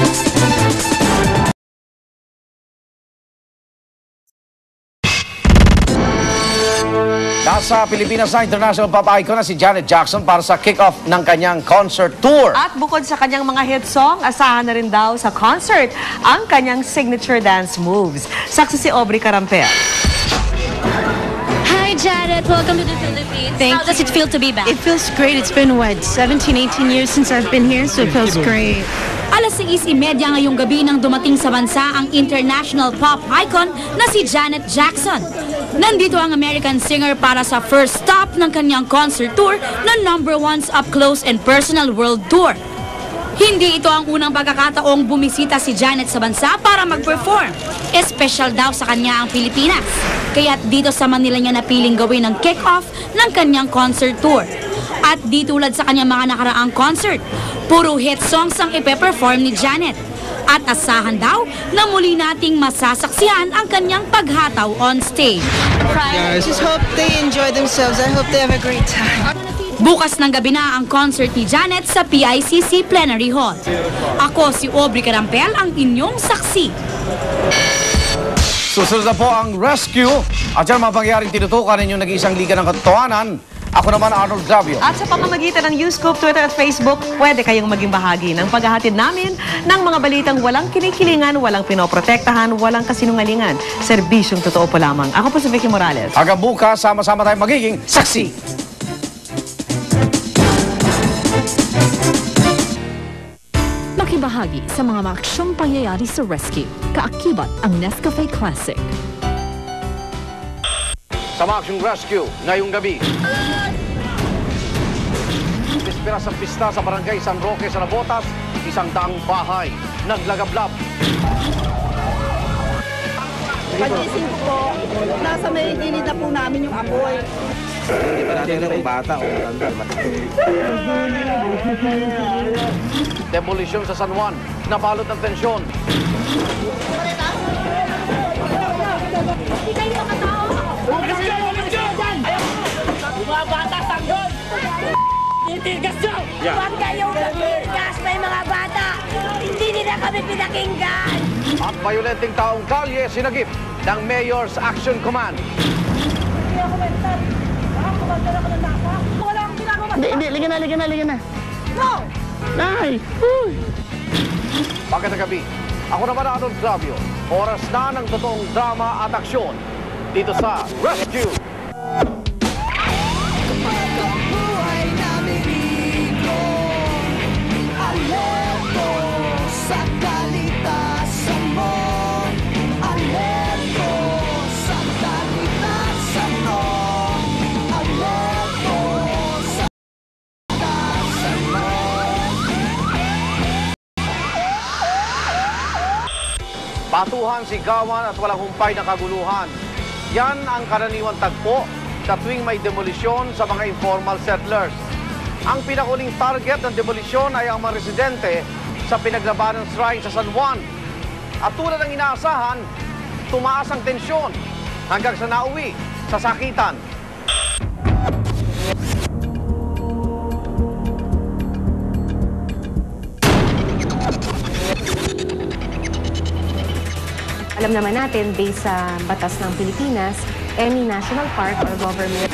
Nasa Pilipinas na international pop icon na si Janet Jackson para sa kick-off ng kanyang concert tour. At bukod sa kanyang mga hit song, asahan na rin daw sa concert ang kanyang signature dance moves. Saksi si Aubrey Carampel. Hi Janet, welcome to the Philippines. How does it feel to be back? It feels great. It's been, 17, 18 years since I've been here, so it feels great. Alas 6:30 ngayong gabi nang dumating sa bansa ang international pop icon na si Janet Jackson. Nandito ang American singer para sa first stop ng kanyang concert tour na #1's Up Close and Personal World Tour. Hindi ito ang unang pagkakataong bumisita si Janet sa bansa para mag-perform. Espesyal daw sa kanya ang Pilipinas. Kaya't dito sa Manila niya napiling gawin ang kick-off ng kanyang concert tour. At di tulad sa kanyang mga nakaraang concert, puro hit songs ang ipe-perform ni Janet. At asahan daw na muli nating masasaksihan ang kanyang paghataw on stage. I just hope they enjoy themselves. I hope they have a great time. Bukas ng gabi na ang concert ni Janet sa PICC Plenary Hall. Ako si Aubrey Carampel, ang inyong saksi. Susunod na po ang rescue at yan mga pangyayaring tinutukan ninyong nag-iisang liga ng katotohanan Ako naman, Arnold Xavier. At sa pamamagitan ng Newscoop, Twitter at Facebook, pwede kayong maging bahagi ng paghahatid namin ng mga balitang walang kinikilingan, walang pinoprotektahan, walang kasinungalingan. Serbisyong totoo po lamang. Ako po si Vicky Morales. Hanggang bukas, sama-sama tayong magiging saksi. Makibahagi sa mga maaksyong pangyayari sa rescue. Kaakibat ang Nescafe Classic. Sa Maaksyong Rescue, ngayong gabi. Pispira sa pista sa Barangay San Roque sa Nabotas, 100 bahay naglagablab. Pagising ko po, nasa may gilid na po namin yung apoy. Hindi pa natin kung bata o matanda. Demolition sa San Juan, nabalot ng tensyon. Hindi kayo makatao! Mga bata, sanggol! Titigas nyo! Huwag kayong titigas, may mga bata! Hindi nila kami pinakinggan! At bayolenteng taong kalye sinagip ng Mayor's Action Command. Hindi ako mental. Nakakumandar ako ng nasa. Wala akong ginagawa. Hindi, ligan na. No! Nay! Uy! Pagkat gabi, ako naman Arnold Xavier. Oras na ng totoong drama at aksyon dito sa Rescue. Batuhan, sigawan at walang humpay na kaguluhan. Yan ang karaniwang tagpo sa tuwing may demolisyon sa mga informal settlers. Ang pinakuling target ng demolisyon ay ang mga residente sa pinaglabanang shrine sa San Juan. At tulad ng inaasahan, tumaas ang tensyon hanggang sa nauwi sa sakitan. Alam naman natin, based sa batas ng Pilipinas, any national park or government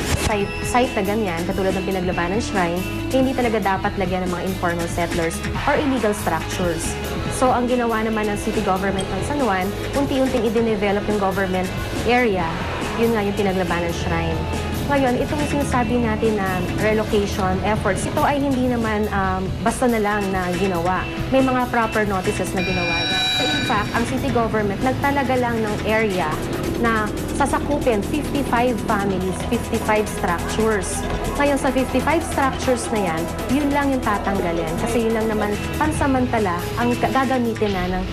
site na ganyan, katulad ng pinaglabanan shrine, hindi talaga dapat lagyan ng mga informal settlers or illegal structures. So, ang ginawa naman ng city government ng San Juan, unti-unting i-develop yung government area, yun nga yung pinaglabanan shrine. Ngayon, itong sinasabi natin na relocation efforts, ito ay hindi naman basta na lang na ginawa. May mga proper notices na ginawa yan. In fact, ang city government nagtalaga lang ng area na sasakupin 55 families, 55 structures. Ngayon, sa 55 structures na yan, yun lang yung tatanggalin. Kasi yun lang naman pansamantala ang gagamitin na ng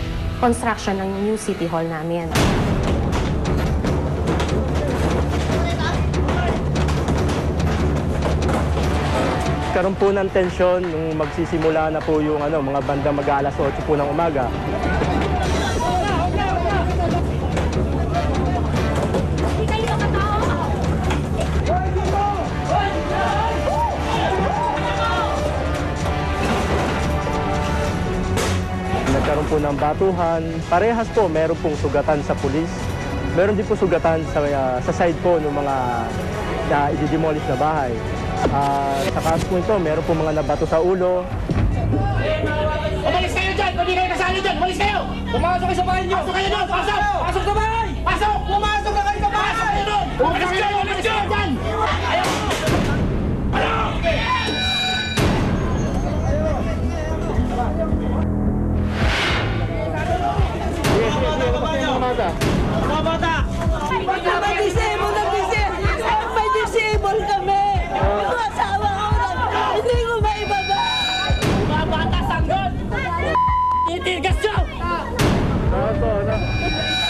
construction ng new city hall namin. Karoon po ng tensyon nung magsisimula na po yung mga bandang mag-aalas 8 po ng umaga. Nagkaroon po ng batuhan. Parehas po, meron pong sugatan sa pulis. Meron din po sugatan sa side po ng mga i-demolish na bahay. Sa kaso po ito, meron po mga nabato sa ulo. Umalis kayo dyan! Pwede kayo kasali dyan! Umalis kayo! Pumasok kayo sa bahay nyo! Pasok kayo doon! Pasok! Pasok sa bahay! Pasok! Pumasok na kayo sa bahay! Pasok kayo doon! Umalis kayo! Umalis kayo dyan! Mga bata! May disable kami! Yung asawa ko hindi ko maibaba! Mga bata, sanggol! Titigas nyo!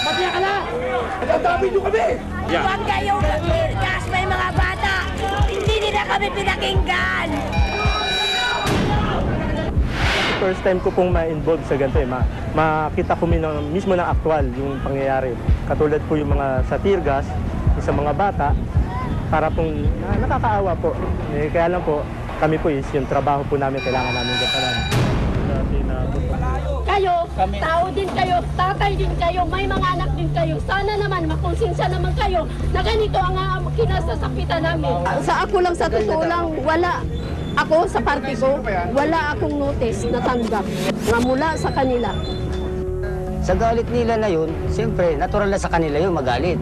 Matiya ka na! Nagdadami nyo kami! Huwag kayong titigas, may mga bata! Hindi nila kami pinakinggan! First time ko pong ma-involve sa ganito makita ko mismo ng aktual yung pangyayari. Katulad po yung mga sa tear gas, sa mga bata, para pong nakakaawa po. Kaya lang po, kami po yung trabaho po namin, kailangan namin gampanan. Kayo, Tao din kayo, tatay din kayo, may mga anak din kayo. Sana naman, makonsensya naman kayo na ganito ang kinasasakitan namin. Sa ako lang, sa totoo lang, wala. Ako sa party ko, wala akong notice na tanggap nga mula sa kanila. Sa galit nila na yun, siyempre, natural na sa kanila yun magalit.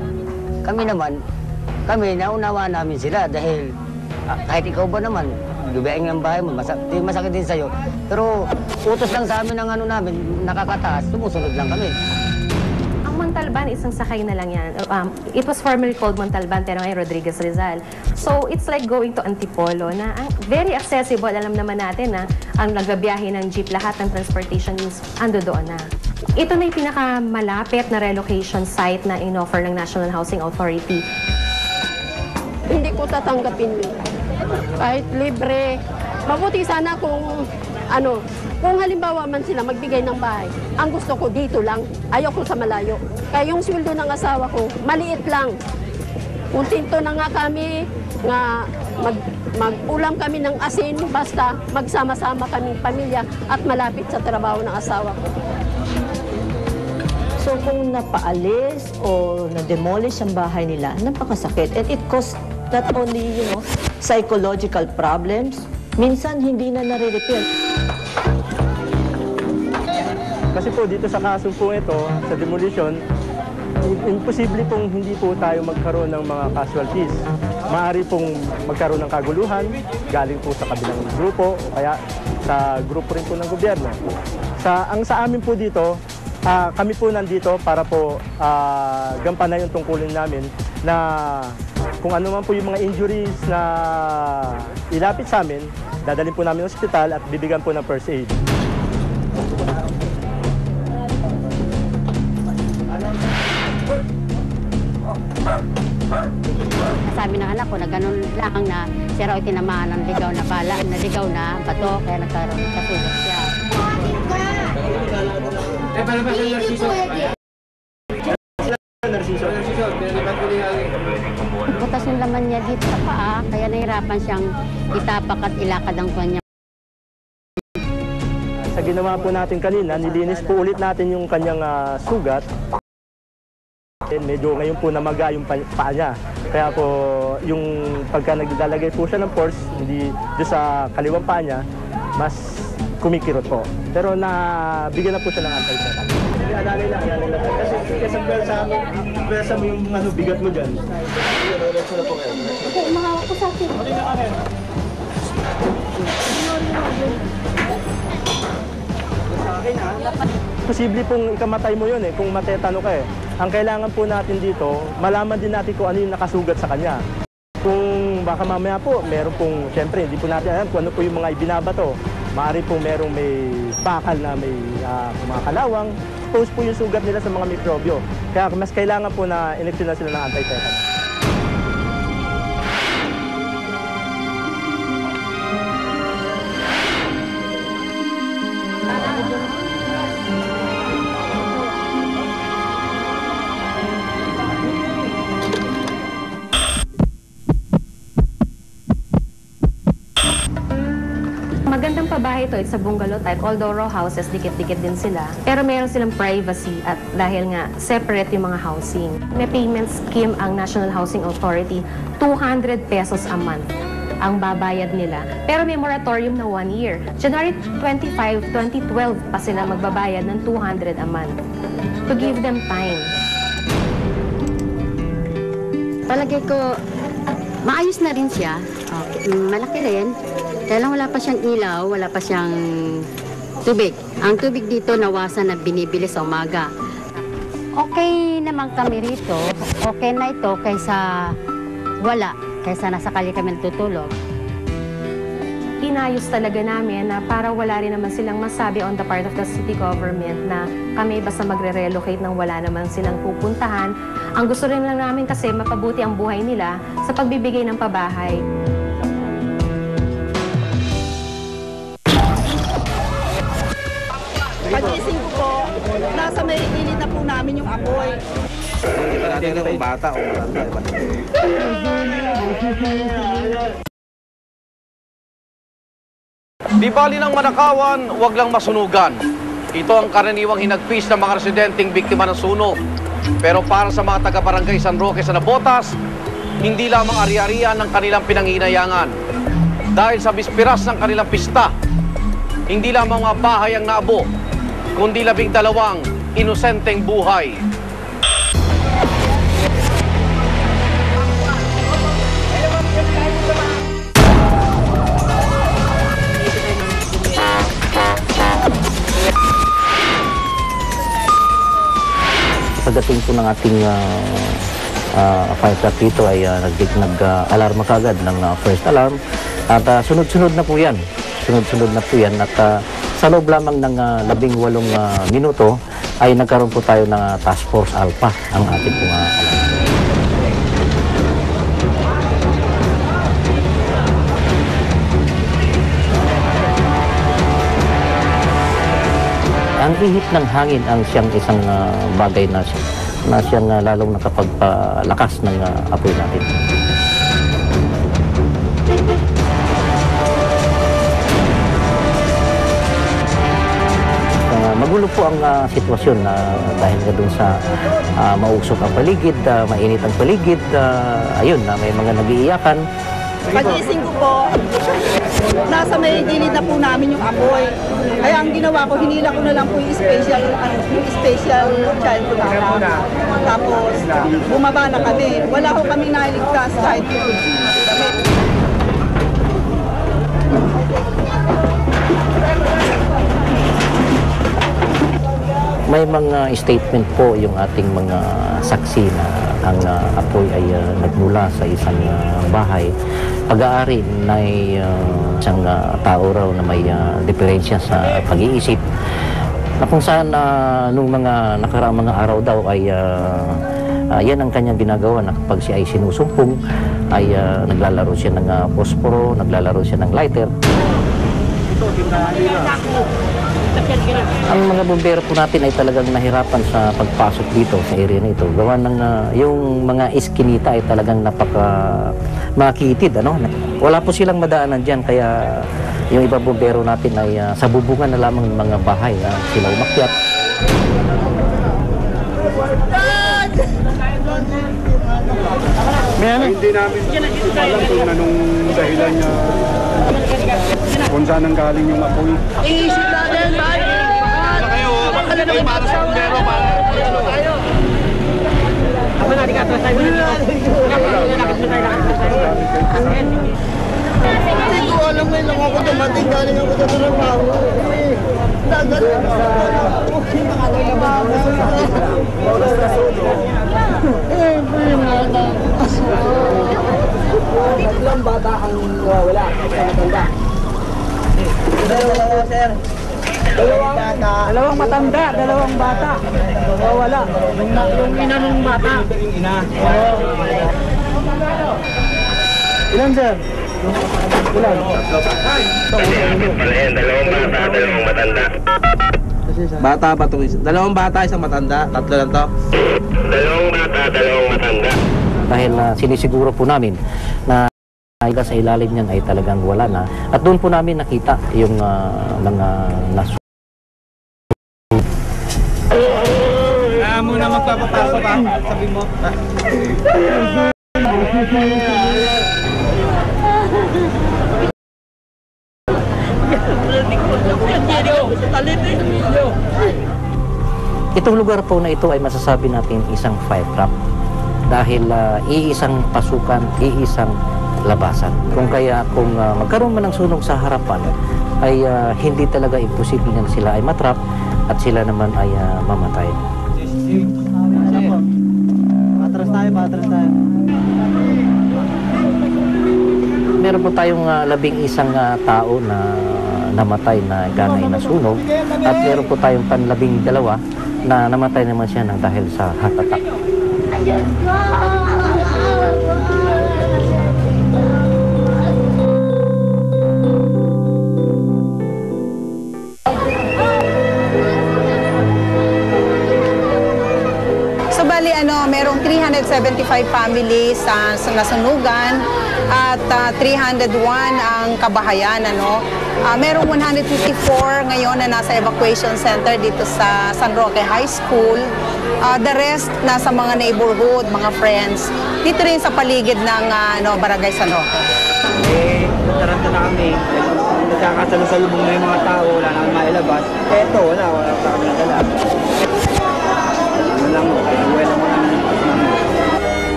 Kami naman, naunawa namin sila dahil kahit ikaw ba naman, lubaing ng bahay mo, masakit din sa'yo. Pero utos lang sa amin ng ano namin, nakakataas, sumusunod lang kami. Ang Montalban, isang sakay na lang yan. It was formerly called Montalban, pero ngayon Rodriguez Rizal. So it's like going to Antipolo na very accessible. Alam naman natin na ang nagbabiyahe ng jeep, lahat ng transportation is ando doon na. Ito na yung pinakamalapit na relocation site na in-offer ng National Housing Authority. Hindi ko tatanggapin yun. Kahit libre. Mabuti sana kung kung halimbawa man sila magbigay ng bahay, ang gusto ko dito lang, ayoko sa malayo. Kaya yung sweldo ng asawa ko, maliit lang. Kuntinto na nga kami, nga mag-ulam kami ng asin, basta magsama-sama kaming pamilya at malapit sa trabaho ng asawa ko. So kung napaalis o na-demolish ang bahay nila, napakasakit. And it caused not only, psychological problems, minsan hindi na nare-repair. Kasi po dito sa kaso po ito, sa demolition, imposible pong hindi po tayo magkaroon ng mga casualties. Maaari pong magkaroon ng kaguluhan, galing po sa kabilang grupo, o kaya sa grupo rin po ng gobyerno. Sa amin po dito, kami po nandito para po gampanan yung tungkulin namin na kung ano man po yung mga injuries na ilapit sa amin, dadalhin po namin sa ospital at bibigyan po ng first aid. Sabi ng anak ko na ganun lang na siya raw tinamaan ng ligaw na bala, naligaw na bato, kaya nagkaroon ng kasugat siya. Butas yung laman niya dito sa paa, kaya nahirapan siyang itapak at ilakad ang kanya. Sa ginawa po natin kanina, nilinis po ulit natin yung kanyang sugat. Medyo ngayon po namaga yung paa niya. Kaya po yung pagka naglalagay po siya ng force, hindi doon sa kaliwang paa niya, mas kumikirot po. Pero nabigyan na po siya ng anti-tetanus. Alalay lang. Kasi pwesa mo yung bigat mo dyan. Mahawak ko sa akin. Posible pong ikamatay mo yun kung matetano ka Ang kailangan po natin dito, malaman din natin kung ano yung nakasugat sa kanya. Kung baka mamaya po, meron pong, siyempre, hindi po natin alam kung ano po yung mga ibinabato. Maaari po merong may bakal na may mga kalawang. Expose po yung sugat nila sa mga mikrobyo. Kaya mas kailangan po na ineksyonan sila ng anti-tetanus. Magandang pabahay ito. It's a bungalow type. Although row houses, dikit-dikit din sila. Pero meron silang privacy at dahil nga separate yung mga housing. May payment scheme ang National Housing Authority, 200 pesos a month ang babayad nila. Pero may moratorium na 1 year. January 25, 2012 pa sila magbabayad ng 200 a month. To give them time. Palagay ko, maayos na rin siya. Malaki rin. Kaya lang wala pa siyang ilaw, wala pa siyang tubig. Ang tubig dito nawasan na binibili sa umaga. Okay naman kami rito. Okay na ito kaysa wala. Kaysa nasa kalye kami natutulog. Inayos talaga namin na para wala rin naman silang masabi on the part of the city government na kami basta magre-relocate nang wala naman silang pupuntahan. Ang gusto rin lang namin kasi mapabuti ang buhay nila sa pagbibigay ng pabahay. Pagising ko po, nasa may init na po namin yung apoy. Hindi pa natin kung bata o matanda. Di bali ng manakawan, wag lang masunugan. Ito ang karaniwang hinagpis ng mga residenteng biktima ng sunog. Pero para sa mga taga-barangay San Roque sa Nabotas, hindi lamang ari-arian ng kanilang pinanghihinayangan. Dahil sa bispiras ng kanilang pista, hindi lamang mga bahay ang naabo, kundi 12 inosenteng buhay. Pagdating po ng ating fire truck dito ay nag-alarma kagad ng first alarm at sunod-sunod na po yan. Sunod-sunod na po yan at sa loob lamang ng 18 minuto ay nagkaroon po tayo ng Task Force Alpha ang ating pong alarm. Ang ihip ng hangin ang siyang isang bagay na siyang lalong nakapagpalakas ng apoy natin. Magulo po ang sitwasyon dahil nga dun sa mausok ang paligid, mainit ang paligid, ayun, may mga nag-iiyakan. Pag-iising ko po, nasa may gilid na po namin yung apoy. Kaya ang ginawa ko, hinila ko na lang po yung special child ko na. Tapos, bumaba na kami. Wala ko kami nailigtas kahit yun. May mga statement po yung ating mga saksi na ang apoy ay nagmula sa isang bahay. Pag-aari na isang tao raw na may diferensya sa pag-iisip na kung saan nung mga nakaraang mga araw daw ay yan ang kanyang ginagawa na kapag siya ay sinusumpong ay naglalaro siya ng posporo, naglalaro siya ng lighter. Ang mga bumbero po natin ay talagang nahirapan sa pagpasok dito sa area na ito. Gawa ng yung mga iskinita ay talagang makitid. Wala po silang madaanan dyan kaya yung iba bumbero natin ay sa bubungan na lamang ng mga bahay sila umakyat. Hindi namin alam kung anong dahilan niya kung saan ang galing yung apoy. Iisip natin, bye! Baka na para sa bumbero, para tayo. Ako na, di ka atras tayo. Hindi ko alam ngayon lang ako dumating, galing ako sa trabaho. Nagaling ako. Tatlong bata ang wala sa matanda. Dalawa, sir. Dalawang bata. Wala. Yung ina ng bata. Ilan, sir? Ilan? Dalawang matanda. Bata ba ito? Dalawang bata, isang matanda. Tatlo lang to? Dalawang bata, dalawang matanda. Dahil sinisiguro po namin na sa ilalim niyan ay talagang wala na. At doon po namin nakita yung mga naso. Muna magpapapasok pa, sabi mo. Itong lugar po na ito ay masasabi natin isang fire trap dahil iisang pasukan, iisang labasan. Kung magkaroon man ng sunog sa harapan ay hindi talaga imposible na sila ay matrap at sila naman ay mamatay. Patras tayo. Meron po tayong 11 tao na namatay na ganay na sunog at meron po tayong 12 na namatay naman siya ng dahil sa heart attack. Merong 375 families sa nasunugan at 301 ang kabahayan. Merong 154 ngayon na nasa evacuation center dito sa San Roque High School. The rest nasa mga neighborhood, mga friends. Dito rin sa paligid ng Barangay San Roque. Nataranta na kami. Nagkakasalubong na yung mga tao, wala nang mailabas. Eto, wala pa kami nadala. Wala mo, wala mo namin.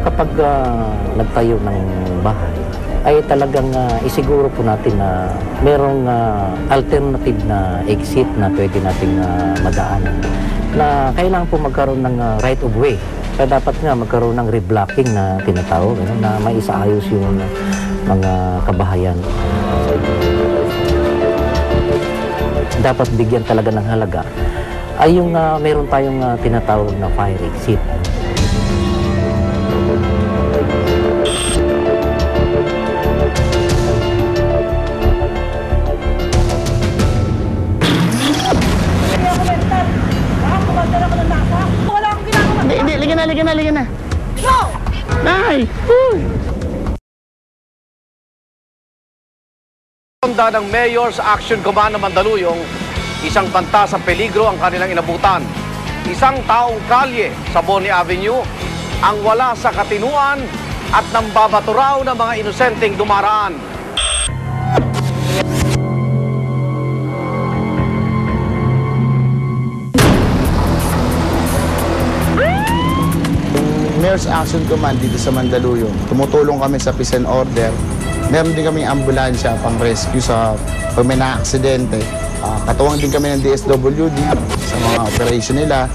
Kapag nagtayo ng bahay, ay talagang isiguro po natin na merong alternative na exit na pwede nating madaanan. Na kailangan po magkaroon ng right of way. Kaya dapat nga magkaroon ng reblocking na tinatawag, na maisaayos yung mga kabahayan. Dapat bigyan talaga ng halaga ay yung meron tayong tinatawag na fire exit. Hindi, ligan na. No! Nay! Uy! Ronda ng Mayor's Action Command ng Mandaluyong, isang banta sa peligro ang kanilang inabutan. Isang taong kalye sa Boni Avenue ang wala sa katinuan at nambabato raw ng mga inosenteng dumaraan. Mayor's Action Command dito sa Mandaluyong. Tumutulong kami sa peace and order. Meron din kaming ambulansya pang rescue sa pag may na-aksidente. Katuwang din kami ng DSWD sa mga operation nila,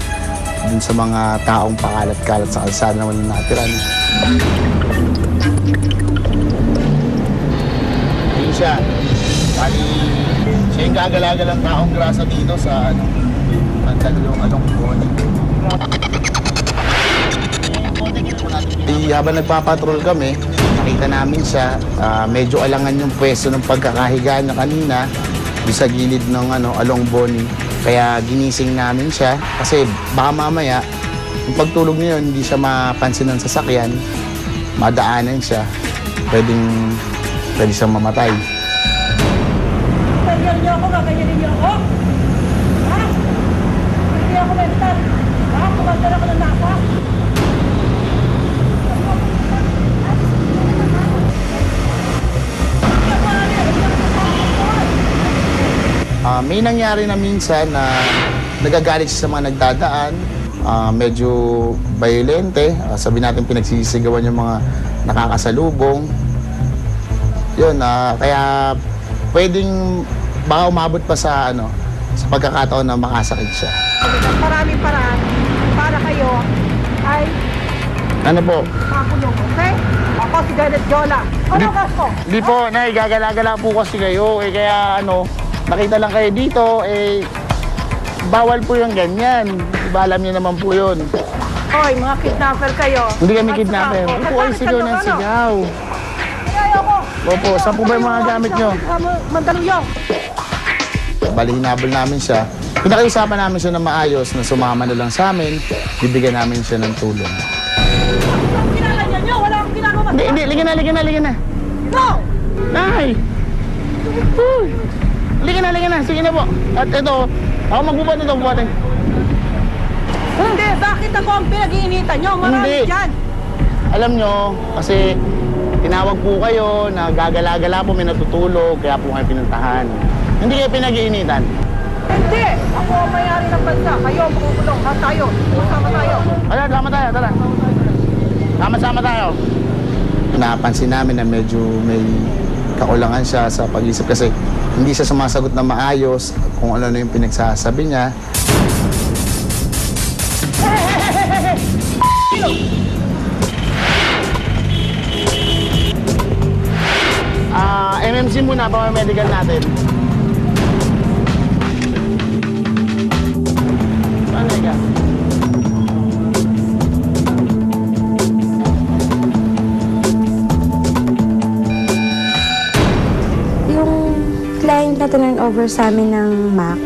dun sa mga taong pakalat-kalat sa kalsada naman yung natiran. Yun siya. Bali, siya yung gagalagal ang taong grasa dito sa Mandaluyong Alongkon. Habang nagpapatrol kami, nakita namin siya, medyo alangan yung pwesto ng pagkakahiga niya kanina doon sa gilid ng Along Boni. Kaya ginising namin siya kasi baka mamaya, yung pagtulog niya yun, hindi siya mapansin ng sasakyan, madaanan siya, pwede siyang mamatay. Ganyan niyo ako, ganyan niyo ako? Ha? Hindi ako mental. Ha? Kumandala ko ng nasa? May nangyari na minsan na nagagalit siya sa mga nagdadaan, medyo violente, sabi natin pinagsisigawan yung mga nakakasalubong. Yun, kaya pwedeng baka umabot pa sa sa pagkakataon na makasakit siya. Maraming paraan para kayo ay Ano po? makulong, okay? Ako si Janet Jola. Ano kaso? Hindi po, Nay, gagala-gala po kasi kayo. Kaya nakita lang kayo dito, bawal po yung ganyan. Diba alam niyo naman po yun. Hoy, mga kidnapper kayo. Hindi kami kidnapper. Opo, ay sigaw ng sigaw. Ayoko. Opo, saan po ba yung mga gamit nyo? Mandaluyong. Bali, hinabol namin siya. Pinakiusapan namin siya na maayos, na sumama na lang sa amin, bibigyan namin siya ng tulong. Kinalanya nyo, wala akong ginagawa. Hindi, ligan na. No! Nay! Uy! Ligan na. Sige na po. At ito, ako magbubuhat ito, bubuhatin. Hindi, bakit ako ang pinag-iinitan nyo? Marami dyan. Alam nyo, kasi tinawag po kayo na gagala-gala po, may natutulog, kaya po kayo pinuntahan. Hindi kayo pinag-iinitan. Hindi! Ako ang mayari ng bansa. Kayo ang makukulong. Lahat tayo. Sama tayo. Sama tayo, tara. Sama-sama tayo. Napansin namin na medyo may kakulangan siya sa pag-isip kasi hindi siya sumasagot na maayos kung ano yung pinagsasabi niya. MMC muna, pang-medical natin. Yung client na turn over sa amin ng MAC,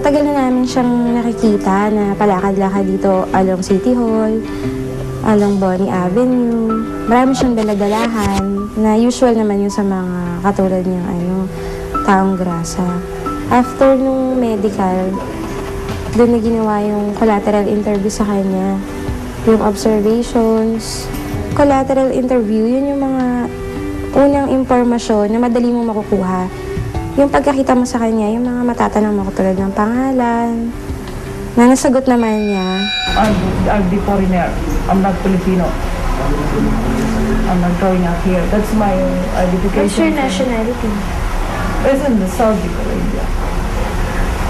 Matagal na namin siyang nakikita na palakad-lakad dito along City Hall, along Bonnie Avenue. Marami siyang daladalahan na usual naman yun sa mga katulad niyang taong grasa. After nung medical, doon na ginawa yung collateral interview sa kanya. Yung observations. Collateral interview, yun yung mga unang impormasyon na madali mo makukuha. Yung pagkakita mo sa kanya, yung mga matatanong mo tulad ng pangalan, na nasagot naman niya. I'm the foreigner. I'm not Filipino. I'm not growing up here. That's my identification. What's your nationality? It's in the Saudi Arabia.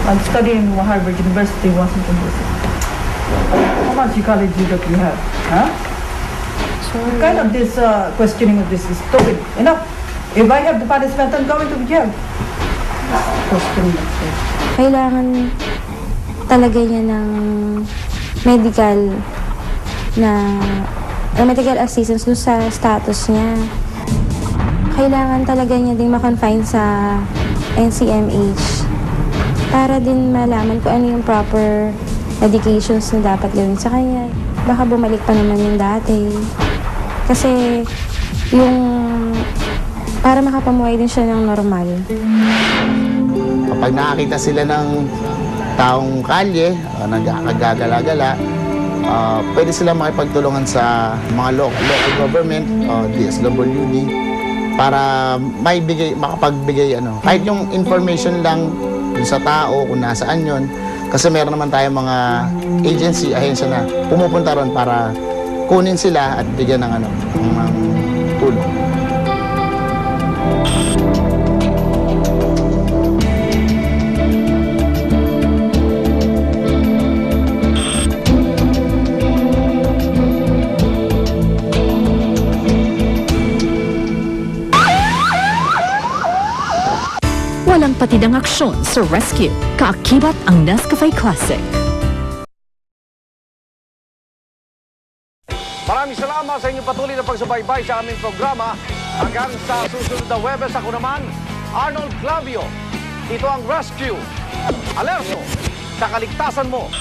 I'm studying in Harvard University, Washington, D.C. How much college that you have? Huh? Kind of this questioning of this is stupid. Enough. If I have the punishment, I'm going to jail. Kailangan talaga niya ng medical assistance dun sa status niya. Kailangan talaga niya din ma-confine sa NCMH para din malaman kung ano yung proper medications na dapat gawin sa kanya. Baka bumalik pa naman yung dati. Kasi yung para makapamuhay din siya ng normal. Kapag nakakita sila ng taong kalye, nagkakagagala-gala, pwede sila makipagtulungan sa mga local government, DSWD, para makapagbigay kahit yung information lang dun sa tao kung nasaan yun. Kasi meron naman tayong mga agency, ahensya na pumupunta ron para kunin sila at bigyan ng tulong. Walang patidang aksyon sa rescue. Kaakibat ang Nescafe Classic. Maraming salamat sa inyong patuloy na pagsubaybay sa aming programa. Hanggang sa susunod na Webes, ako naman, Arnold Clavio. Ito ang Rescue. Alerto sa kaligtasan mo.